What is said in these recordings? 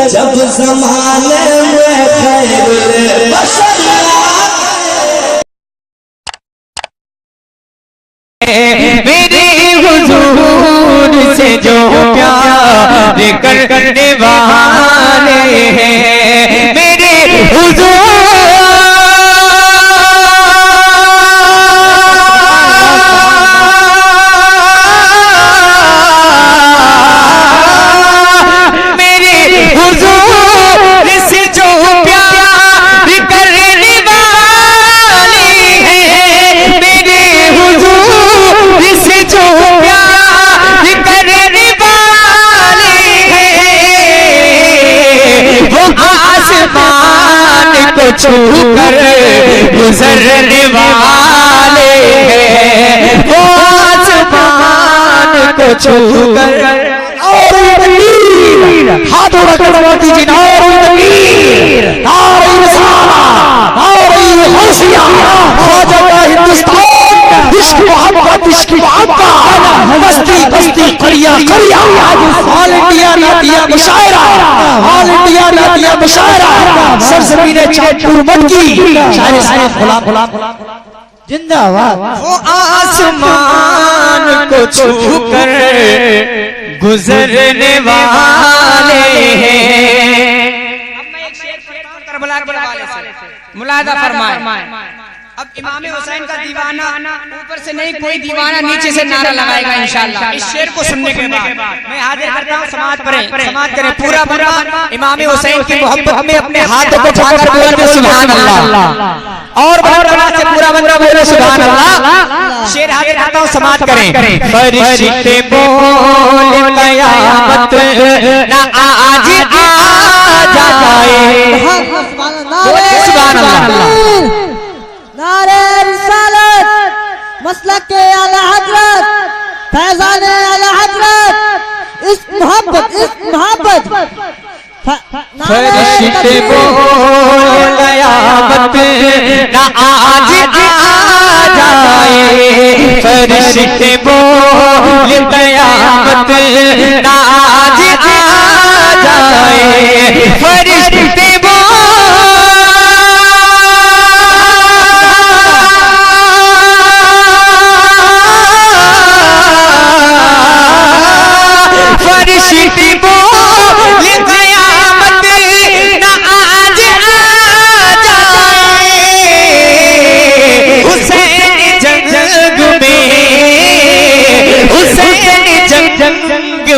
जब ज़माने में खैरुल बशर मेरे हुजूर से जो प्यार करने वाले हैं मेरे हुजूर छू कर गुजरने वाले हैं वो आसमान को छू कर हाथ उड़ा दीजिए जिंदाबाद। वो आसमान को छू कर गुजरने वाले हैं। अब मैं एक शेर पढ़ता हूं करबला के हवाले से, मुलादा फरमाएं। अब इमाम हुसैन का दीवाना ऊपर से नहीं, कोई दीवाना नीचे से नारा लगाएगा इंशाअल्लाह। इस शेर को सुनने के बाद मैं हाजिर करता हूं, समाअत करें पूरा पूरा इमाम हुसैन की मोहब्बत में अपने हाथों को उठाकर बोले सुभान अल्लाह और बहुत से पूरा बंदा बोले सुभान अल्लाह। शेर हाजिर करता हूं, समाअत करें। फरिश्ते बोले कयामत ना आज आ जाए, बोले सुभान अल्लाह। नारे रिसालत, मसलक के आला हजरत, फैजान आला हजरत, इस मोहब्बत फरिश्ते बोल कयामत ना आज आ जाए, फरिश्ते बोल कयामत ना आज आ जाए, फरिश्ते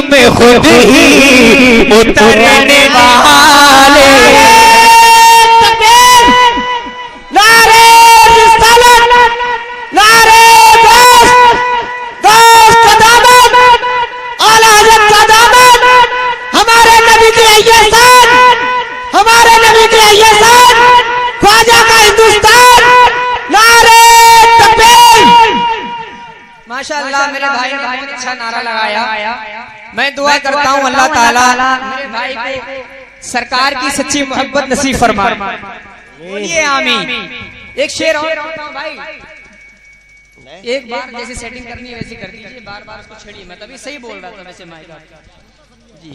में खुद ही उतरने वाले। नारे रिसालत, नारे दोस्त कदामत, आला हज़रत कदामत, हमारे नबी के एहसान, हमारे नबी के एहसान, ख्वाजा का हिंदुस्तान, नारे तकबीर। माशाअल्लाह मेरे भाई ने बहुत अच्छा नारा लगाया। मैं दुआ करता हूँ अल्लाह ताला मेरे भाई को सरकार की सच्ची मोहब्बत नसीब फरमाए। बोलिए आमीन। एक शेर और पढ़ता हूँ भाई, एक बार जैसे सेटिंग करनी है वैसी कर दीजिए, बार बार उसको छेड़िए। मैं तभी सही बोल रहा था वैसे माइक जी।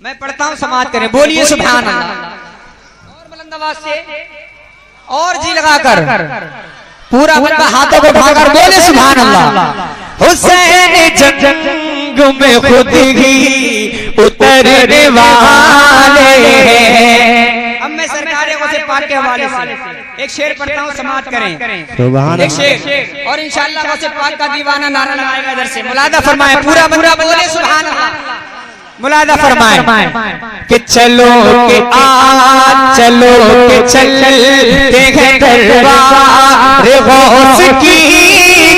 मैं पढ़ता हूँ, समाअत करें। बोलिए सुभान अल्लाह और बुलंद आवाज से और जी लगाकर पूरा बंदा हाथों को उठाकर बोले सुभान अल्लाह। हुसैन जंग में खुद ही उतरने वाले हैं। अब मैं सरकार से पाक के हवाले से एक शेर पढ़ता हूँ, समाअत करें। एक शेर और इंशाअल्लाह गौसे पाक का दीवाना नारा लगाएगा इधर से। मुलादा फरमाए, पूरा बंदा बोले सुभान अल्लाह। मुलादा फरमाए कि चलो के चलो के चलते हैं दरबार गौस की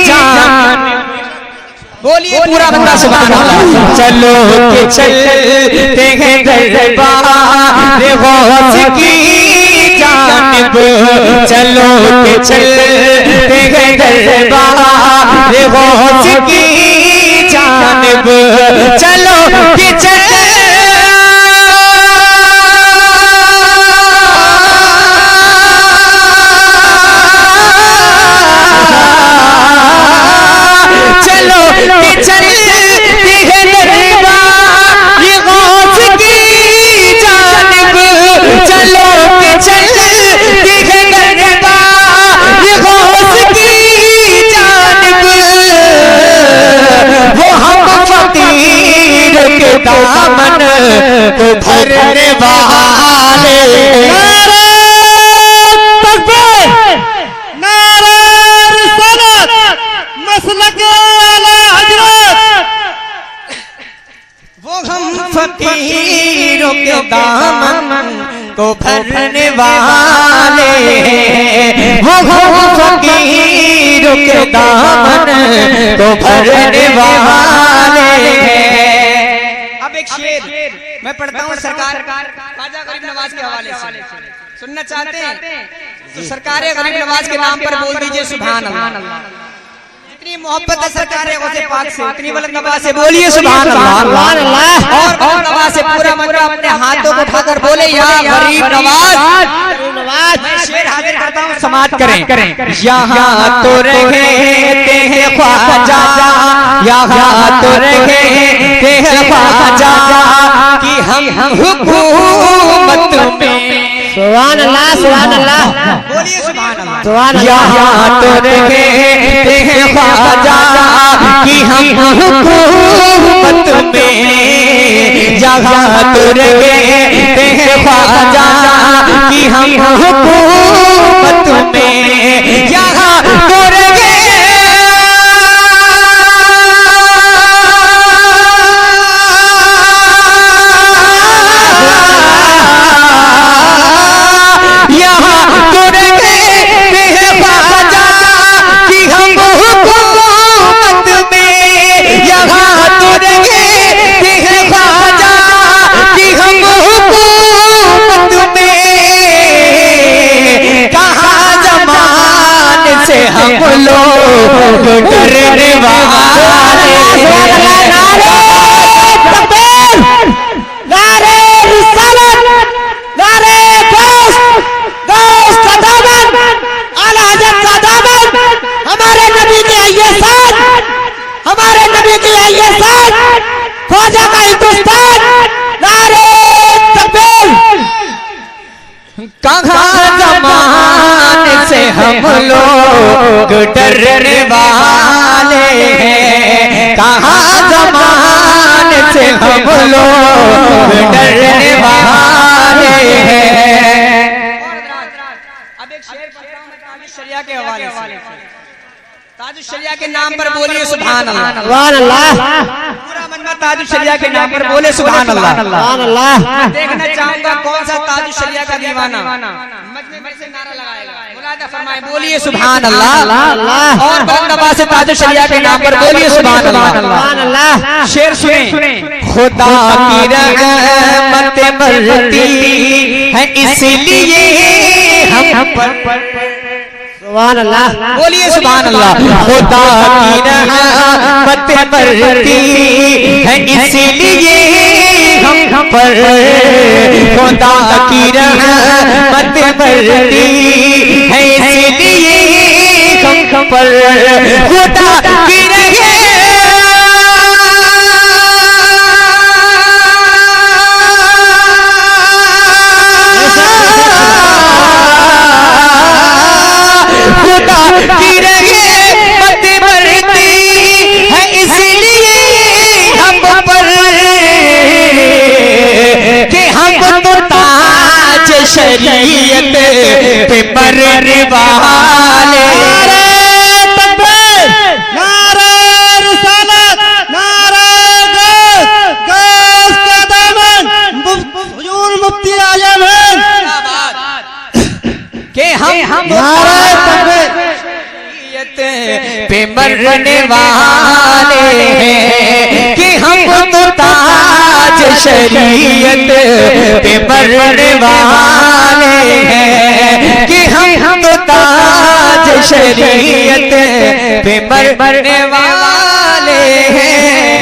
जान। बोलिए पूरा बंदा सुभान अल्लाह। चलो के चलते हैं दरबार गौस की जानिब, चलो के चलते हैं दरबार गौस की जानिब, चलो के चलते हैं दरबार गौस की जानिब, के दामन को भरने वाले। नारे रिसालत मसलक आला हजरत। वो हम फकीरों के दामन को भरने वाले, वो हम फकीरों के दामन को भरने वाले। अब एक शेर मैं पढ़ता हूँ सरकार ख्वाजा गरीब नवाज के हवाले से, सुनना चाहते हैं तो सरकार गरीब नवाज के नाम पर बोल दीजिए सुभान अल्लाह। जितनी मोहब्बत है सरकार गौसे पाक से उतनी बुलंद आवाज से बोलिए सुभान अल्लाह। और बुलंद आवाज से पूरा मक्का अपने हाथों को उठाकर बोले या गरीब नवाज। मैं शेर हाजिर करता हूँ समाप्त करें। यहाँ तो रहते हैं ख्वाजा, यहाँ तो रहते हैं ख्वाजा कि हम हुकूमत में। सुभान अल्लाह, सुभान अल्लाह, बोलिए सुभान अल्लाह। सुभान अल्लाह। यहाँ तो रहते हैं ख्वाजा कि हम हुकूमत में, यहाँ तो रहते हैं ख्वाजा कि हम हुकूमत में, यहाँ तो हम लोग डरने वाले। नारे रिसालत, नारे गौस का दामन, आला हज़रत का दामन, हमारे नबी के अय्यसान, हमारे नबी के अय्यसान, ख्वाजा का हिंदुस्तान। नारे तकबीर। कहाँ ज़माने से हम लोग डरने वाले हैं, कहाँ ज़माने से हम लोग डरने वाले हैं। अब एक शेर पढ़ता हूं ताजुश शरिया के हवाले से। ताजुश शरिया के नाम पर बोलिए सुभान अल्लाह। सुभान अल्लाह। पूरा मनवा ताजुश शरिया के नाम पर बोले सुभान अल्लाह। सुभान अल्लाह। देखना चाहूंगा कौन सा ताजुश शरिया का दीवाना मजमे से नारा लगाएगा। मुलादा फरमाए बोलिए सुभान अल्लाह। और बुलंद आवाज से ताजुश शरिया के नाम पर बोलिए सुभान अल्लाह। सुभान अल्लाह। शेर सुने। खुदा की रहमत बरती है इसलिए हम पर। सुभान अल्लाह। बोलिए सुभान अल्लाह। खुदा की रहमत बरती है इसलिए हम पर, खुदा की रहमत बरती है इसलिए हम पर, खुदा की शरीयत पे मरने वाले। नारे रिसालत, नारे गौस का दामन, हुजूर मुफ्ती आजम हैं के हम शरीयत पे मरने वाले हैं, कि हम तो ताज शरीयत पे मरने वाले हैं, कि हम तो ताज शरीयत पे मरने वाले हैं।